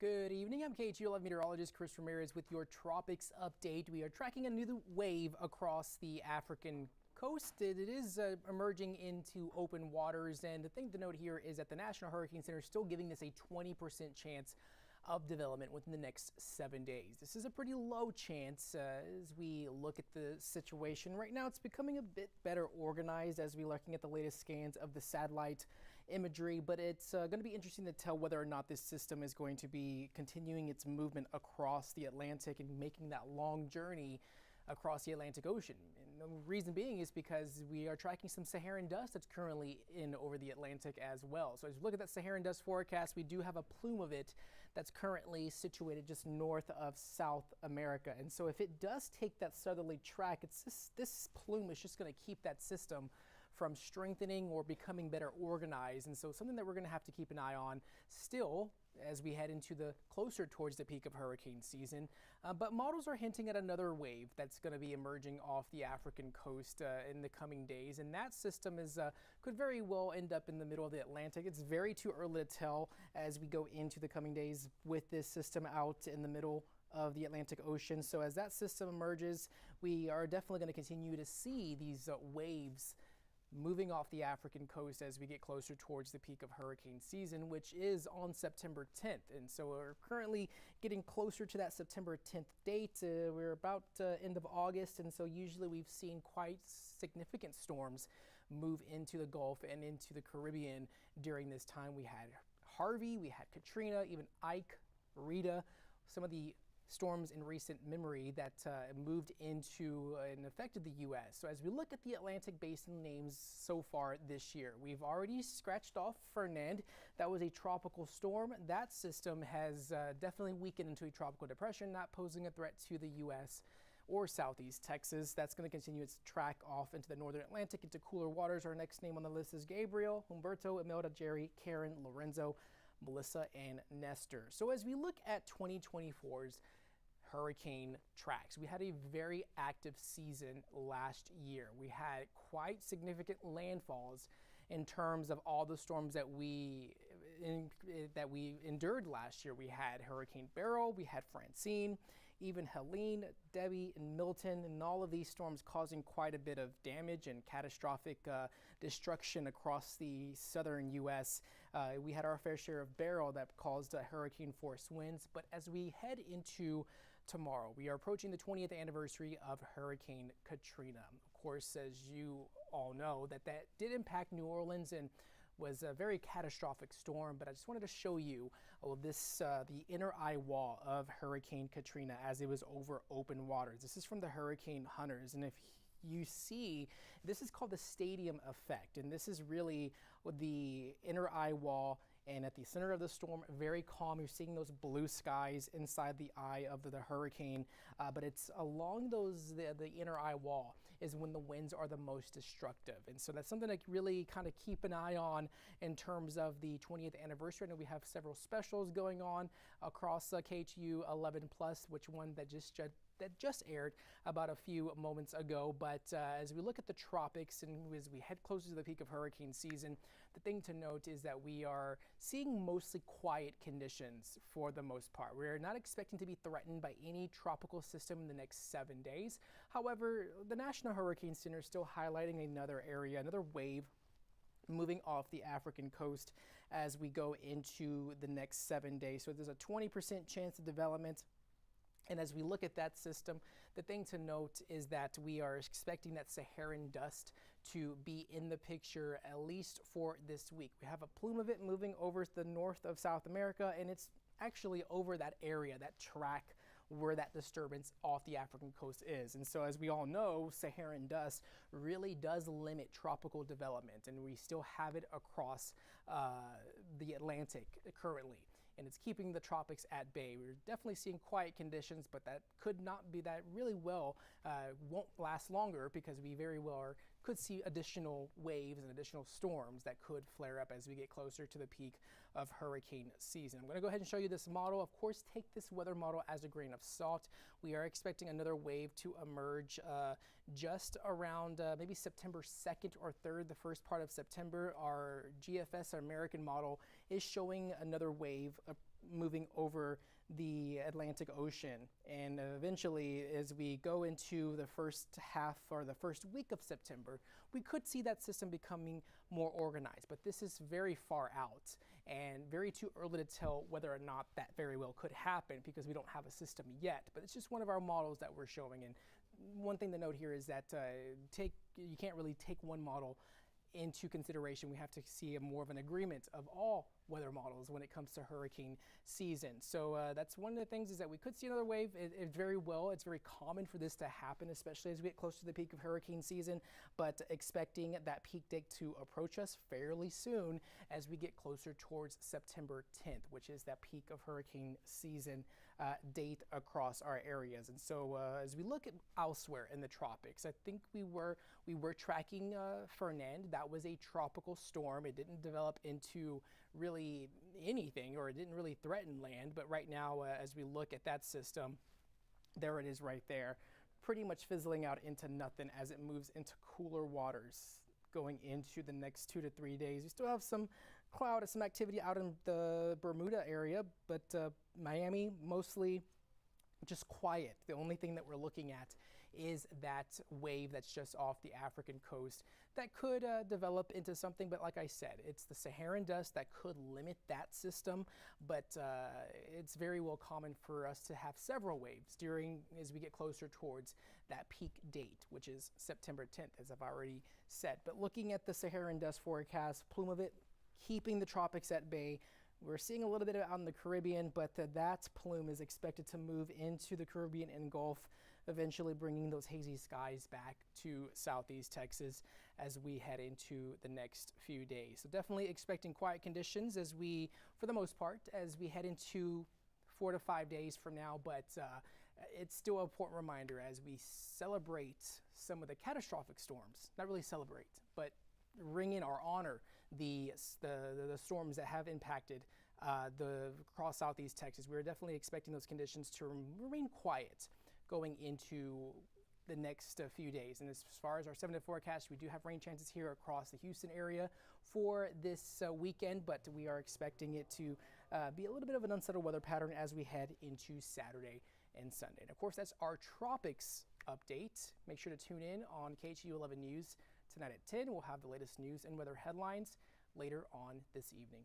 Good evening. I'm KHU Meteorologist Chris Ramirez with your tropics update. We are tracking a new wave across the African coast. It is emerging into open waters, and the thing to note here is that the National Hurricane Center is still giving this a 20% chance of development within the next 7 days. This is a pretty low chance as we look at the situation. Right now it's becoming a bit better organized as we're looking at the latest scans of the satellite imagery, but it's going to be interesting to tell whether or not this system is going to be continuing its movement across the Atlantic and making that long journey across the Atlantic Ocean. And the reason being is because we are tracking some Saharan dust that's currently in over the Atlantic as well. So as we look at that Saharan dust forecast, we do have a plume of it that's currently situated just north of South America. And so if it does take that southerly track, this plume is just going to keep that system from strengthening or becoming better organized. And so something that we're going to have to keep an eye on still as we head into the closer towards the peak of hurricane season. But models are hinting at another wave that's going to be emerging off the African coast in the coming days. And that system is could very well end up in the middle of the Atlantic. It's very too early to tell as we go into the coming days with this system out in the middle of the Atlantic Ocean. So as that system emerges, we are definitely going to continue to see these waves moving off the African coast as we get closer towards the peak of hurricane season, which is on September 10th. And so we're currently getting closer to that September 10th date. We're about end of August, and so usually we've seen quite significant storms move into the Gulf and into the Caribbean during this time. We had Harvey, we had Katrina, even Ike, Rita, some of the storms in recent memory that moved into and affected the U.S. So as we look at the Atlantic Basin names so far this year, we've already scratched off Fernand. That was a tropical storm. That system has definitely weakened into a tropical depression, not posing a threat to the U.S. or Southeast Texas. That's going to continue its track off into the northern Atlantic, into cooler waters. Our next name on the list is Gabriel, Humberto, Imelda, Jerry, Karen, Lorenzo, Melissa, and Nestor. So as we look at 2024's hurricane tracks, we had a very active season last year. We had quite significant landfalls in terms of all the storms that we endured last year. We had Hurricane Beryl, we had Francine, even Helene, Debbie, and Milton, and all of these storms causing quite a bit of damage and catastrophic destruction across the southern U.S. We had our fair share of Beryl that caused hurricane force winds. But as we head into tomorrow, we are approaching the 20th anniversary of Hurricane Katrina. Of course, as you all know, that did impact New Orleans and was a very catastrophic storm. But I just wanted to show you the inner eye wall of Hurricane Katrina as it was over open waters. This is from the Hurricane Hunters, and if you see, this is called the stadium effect, and this is really the inner eye wall, and at the center of the storm, very calm. You're seeing those blue skies inside the eye of the hurricane, but it's along the inner eye wall is when the winds are the most destructive. And so that's something to really kind of keep an eye on in terms of the 20th anniversary. I know we have several specials going on across KHU 11 Plus, which one that just aired about a few moments ago. But as we look at the tropics and as we head closer to the peak of hurricane season, the thing to note is that we are seeing mostly quiet conditions for the most part. We're not expecting to be threatened by any tropical system in the next 7 days. However, the National Hurricane Center is still highlighting another area, another wave moving off the African coast as we go into the next 7 days. So there's a 20% chance of development. And as we look at that system, the thing to note is that we are expecting that Saharan dust to be in the picture at least for this week. We have a plume of it moving over the north of South America, and it's actually over that area, that track where that disturbance off the African coast is. And so as we all know, Saharan dust really does limit tropical development, and we still have it across the Atlantic currently, and it's keeping the tropics at bay. We're definitely seeing quiet conditions, but that could not be that really well, won't last longer because we very well could see additional waves and additional storms that could flare up as we get closer to the peak of hurricane season. I'm going to go ahead and show you this model. Of course, take this weather model as a grain of salt. We are expecting another wave to emerge just around maybe September 2nd or 3rd, the first part of September. Our GFS, our American model, is showing another wave moving over the Atlantic Ocean. And eventually, as we go into the first half or the first week of September, we could see that system becoming more organized. But this is very far out and very too early to tell whether or not that very well could happen because we don't have a system yet. But it's just one of our models that we're showing. And one thing to note here is that you can't really take one model into consideration. We have to see more of an agreement of all weather models when it comes to hurricane season. So that's one of the things, is that we could see another wave. It's very common for this to happen, especially as we get close to the peak of hurricane season, but expecting that peak date to approach us fairly soon as we get closer towards September 10th, which is that peak of hurricane season date across our areas. And so as we look at elsewhere in the tropics, I think we were tracking Fernand. That was a tropical storm. It didn't develop into really anything, or it didn't really threaten land. But right now, as we look at that system, there it is right there, pretty much fizzling out into nothing as it moves into cooler waters going into the next 2 to 3 days. We still have some cloud, some activity out in the Bermuda area, but Miami mostly just quiet. The only thing that we're looking at is that wave that's just off the African coast that could develop into something. But like I said, it's the Saharan dust that could limit that system. But it's very well common for us to have several waves as we get closer towards that peak date, which is September 10th, as I've already said. But looking at the Saharan dust forecast, plume of it keeping the tropics at bay. We're seeing a little bit out in the Caribbean, but that plume is expected to move into the Caribbean and Gulf, eventually bringing those hazy skies back to southeast Texas as we head into the next few days. So definitely expecting quiet conditions for the most part, as we head into 4 to 5 days from now. But it's still an important reminder as we celebrate some of the catastrophic storms, not really celebrate, but ring in or honor the storms that have impacted across southeast Texas. We're definitely expecting those conditions to remain quiet going into the next few days. And as far as our 7-day forecast, we do have rain chances here across the Houston area for this weekend, but we are expecting it to be a little bit of an unsettled weather pattern as we head into Saturday and Sunday. And of course, that's our tropics update. Make sure to tune in on KHU 11 News tonight at 10. We'll have the latest news and weather headlines later on this evening.